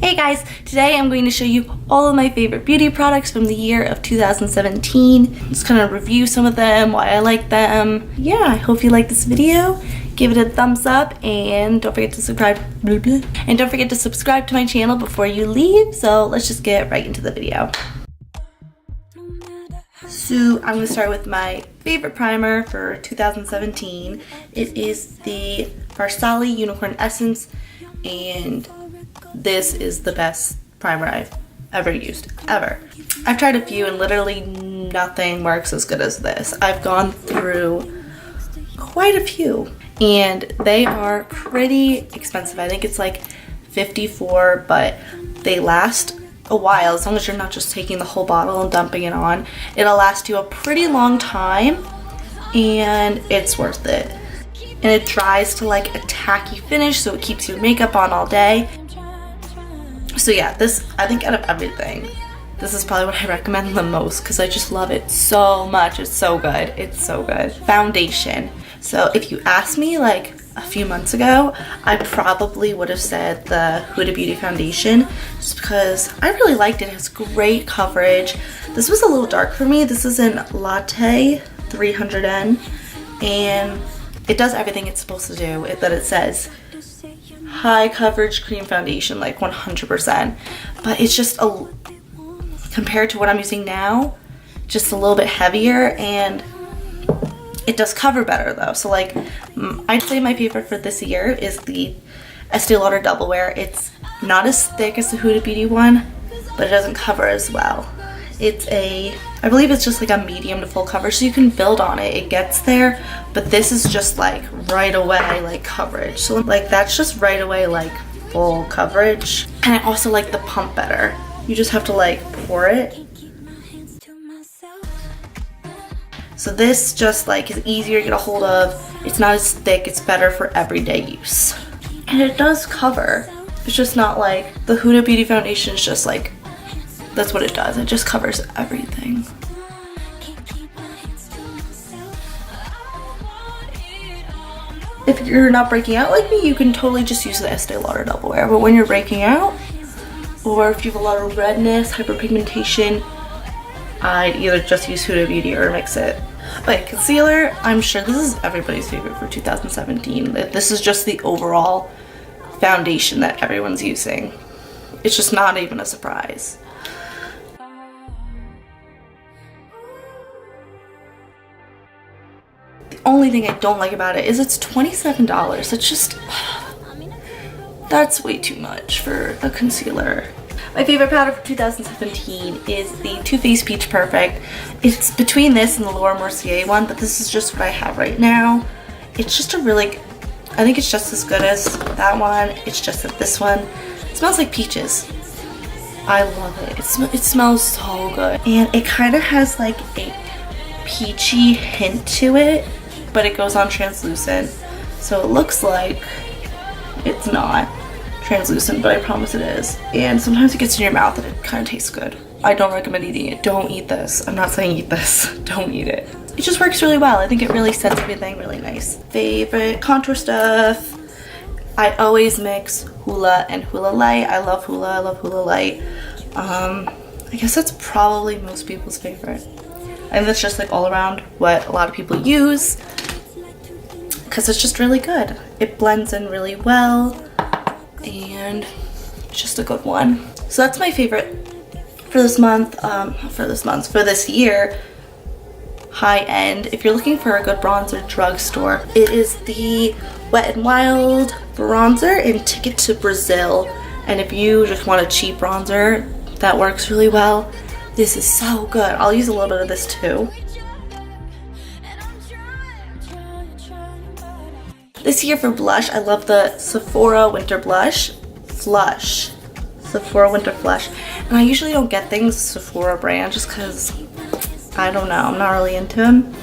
Hey guys, today I'm going to show you all of my favorite beauty products from the year of 2017. Just kind of review some of them, why I like them. Yeah, I hope you like this video. Give it a thumbs up and don't forget to subscribe. And don't forget to subscribe to my channel before you leave. So let's just get right into the video. So I'm going to start with my favorite primer for 2017. It is the Farsali Unicorn Essence, and this is the best primer I've ever used, ever. I've tried a few and literally nothing works as good as this. I've gone through quite a few and they are pretty expensive. I think it's like $54, but they last a while as long as you're not just taking the whole bottle and dumping it on. It'll last you a pretty long time and it's worth it. And it dries to like a tacky finish, so it keeps your makeup on all day. So yeah, this, I think out of everything, this is probably what I recommend the most because I just love it so much. It's so good. It's so good. Foundation. So if you asked me like a few months ago, I probably would have said the Huda Beauty foundation just because I really liked it. It has great coverage. This was a little dark for me. This is in Latte 300N and it does everything it's supposed to do. That it says high coverage cream foundation, like 100%, but it's just compared to what I'm using now, just a little bit heavier, and it does cover better though. So like I'd say my favorite for this year is the Estee Lauder Double Wear. It's not as thick as the Huda Beauty one, but it doesn't cover as well. It's I believe it's just like a medium to full coverage, so you can build on it. It gets there, but this is just like right away like coverage. So like that's just right away like full coverage. And I also like the pump better. You just have to like pour it. So this just like is easier to get a hold of. It's not as thick. It's better for everyday use. And it does cover. It's just not like the Huda Beauty foundation is just like, that's what it does. It just covers everything. If you're not breaking out like me, you can totally just use the Estee Lauder Double Wear. But when you're breaking out, or if you have a lot of redness, hyperpigmentation, I'd either just use Huda Beauty or mix it. But concealer, I'm sure this is everybody's favorite for 2017. This is just the overall foundation that everyone's using. It's just not even a surprise. The only thing I don't like about it is it's $27. It's just, that's way too much for a concealer. My favorite powder for 2017 is the Too Faced Peach Perfect. It's between this and the Laura Mercier one, but this is just what I have right now. It's just a really, I think it's just as good as that one. It's just that this one, it smells like peaches. I love it. It smells so good. And it kind of has like a peachy hint to it, but it goes on translucent. So it looks like it's not translucent, but I promise it is. And sometimes it gets in your mouth and it kind of tastes good. I don't recommend eating it. Don't eat this. I'm not saying eat this. Don't eat it. It just works really well. I think it really sets everything really nice. Favorite contour stuff. I always mix Hoola and Hoola Light. I love Hoola. I love Hoola Light. I guess that's probably most people's favorite. And that's just like all around what a lot of people use because it's just really good. It blends in really well and it's just a good one. So that's my favorite for this month, for this year. High end. If you're looking for a good bronzer drugstore, it is the Wet n Wild bronzer in Ticket to Brazil. And if you just want a cheap bronzer that works really well, this is so good. I'll use a little bit of this too. This year for blush, I love the Sephora Winter Blush Flush. Sephora Winter Flush. And I usually don't get things Sephora brand just because, I don't know, I'm not really into them.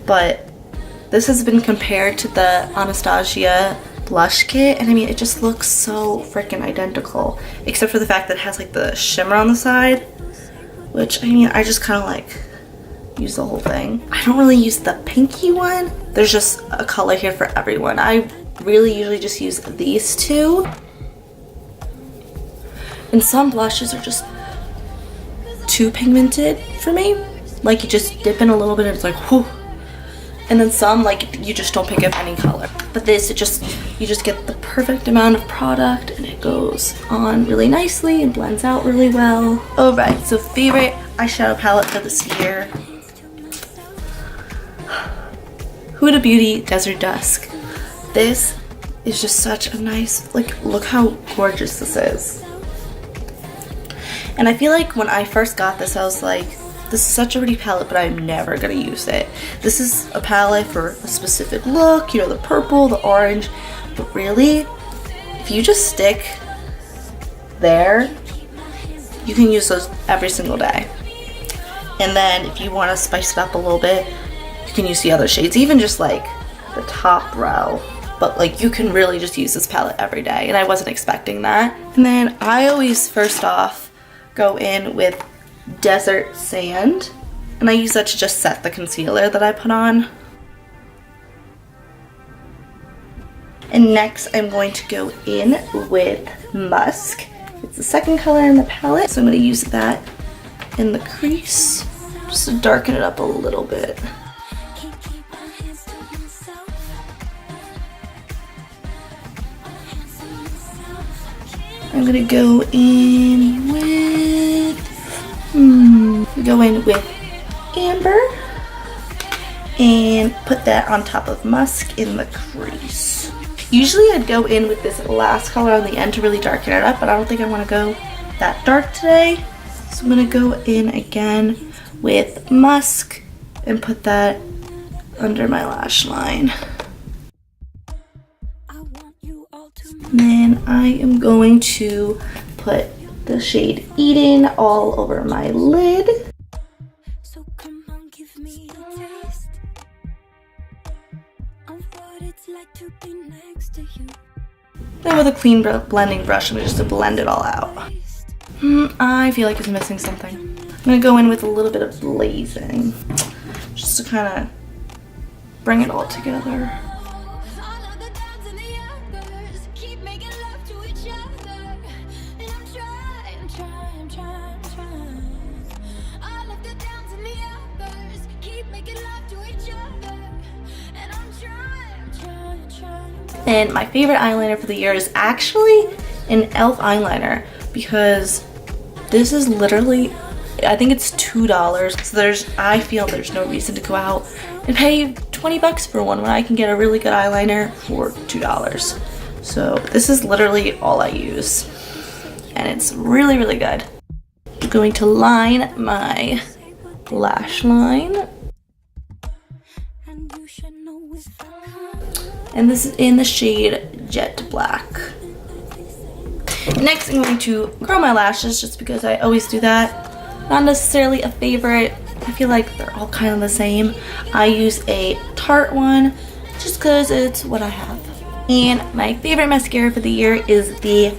But this has been compared to the Anastasia blush kit, and I mean, it just looks so freaking identical. Except for the fact that it has like the shimmer on the side. Which, I mean, I just kind of like use the whole thing. I don't really use the pinky one. There's just a color here for everyone. I really usually just use these two. And some blushes are just too pigmented for me. Like you just dip in a little bit and it's like, whew. And then some, like, you just don't pick up any color. But this, you just get the perfect amount of product and it goes on really nicely and blends out really well. Alright, so favorite eyeshadow palette for this year. Huda Beauty Desert Dusk. This is just such a nice, like, look how gorgeous this is. And I feel like when I first got this, I was like, this is such a pretty palette, but I'm never gonna use it. This is a palette for a specific look, you know, the purple, the orange, but really, if you just stick there, you can use those every single day. And then if you wanna spice it up a little bit, you can use the other shades, even just like the top row. But like you can really just use this palette every day, and I wasn't expecting that. And then I always first off go in with Desert Sand, and I use that to just set the concealer that I put on. And next I'm going to go in with Musk. It's the second color in the palette, so I'm going to use that in the crease just to darken it up a little bit. I'm going to go in with Amber and put that on top of Musk in the crease. Usually I'd go in with this last color on the end to really darken it up, but I don't think I want to go that dark today. So I'm going to go in again with Musk and put that under my lash line. And then I am going to put the shade Eden all over my lid. So come on, give me a taste of what it's like to be next to you. Then with a clean blending brush, I'm just to blend it all out. I feel like it's missing something. I'm gonna go in with a little bit of Blazing, just to kind of bring it all together. And my favorite eyeliner for the year is actually an e.l.f. eyeliner, because this is literally, I think it's $2. So I feel there's no reason to go out and pay 20 bucks for one when I can get a really good eyeliner for $2. So this is literally all I use, and it's really, really good. I'm going to line my lash line. And this is in the shade Jet Black. Next, I'm going to curl my lashes just because I always do that. Not necessarily a favorite. I feel like they're all kind of the same. I use a Tarte one just because it's what I have. And my favorite mascara for the year is the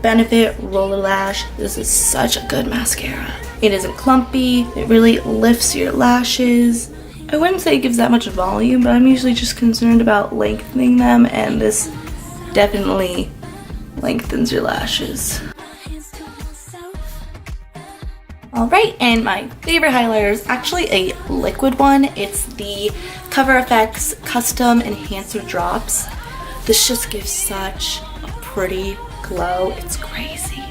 Benefit Roller Lash. This is such a good mascara. It isn't clumpy. It really lifts your lashes. I wouldn't say it gives that much volume, but I'm usually just concerned about lengthening them, and this definitely lengthens your lashes. Alright, and my favorite highlighter is actually a liquid one. It's the Cover FX Custom Enhancer Drops. This just gives such a pretty glow. It's crazy.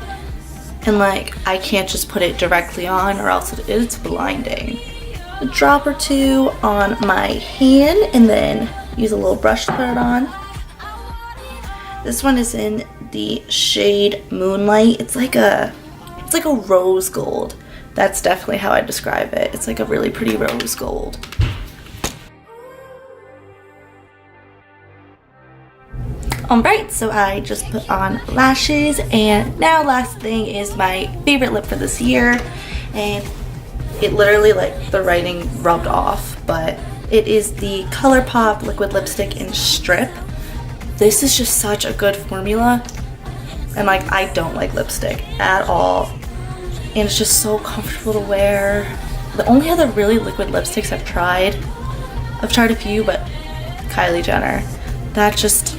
And like, I can't just put it directly on or else it's blinding. A drop or two on my hand and then use a little brush to put it on. This one is in the shade Moonlight. It's like a rose gold. That's definitely how I describe it. It's like a really pretty rose gold. Alright, so I just put on lashes, and now last thing is my favorite lip for this year, and it literally, like, the writing rubbed off, but it is the ColourPop Liquid Lipstick in Strip. This is just such a good formula, and like, I don't like lipstick at all, and it's just so comfortable to wear. The only other really liquid lipsticks I've tried a few, but Kylie Jenner, that just,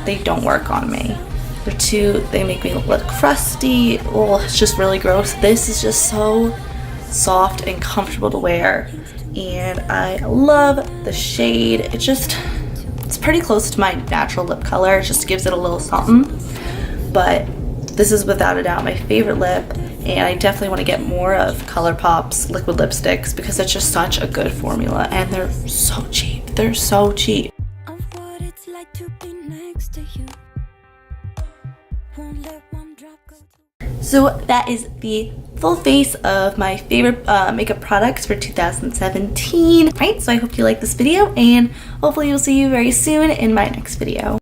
they don't work on me. They make me look crusty. Oh, it's just really gross. This is just so soft and comfortable to wear, and I love the shade. It's pretty close to my natural lip color. It just gives it a little something, but this is without a doubt my favorite lip, and I definitely want to get more of ColourPop's liquid lipsticks because it's just such a good formula, and they're so cheap. They're so cheap. So that is the full face of my favorite makeup products for 2017. Right, so I hope you like this video, and hopefully you'll see you very soon in my next video.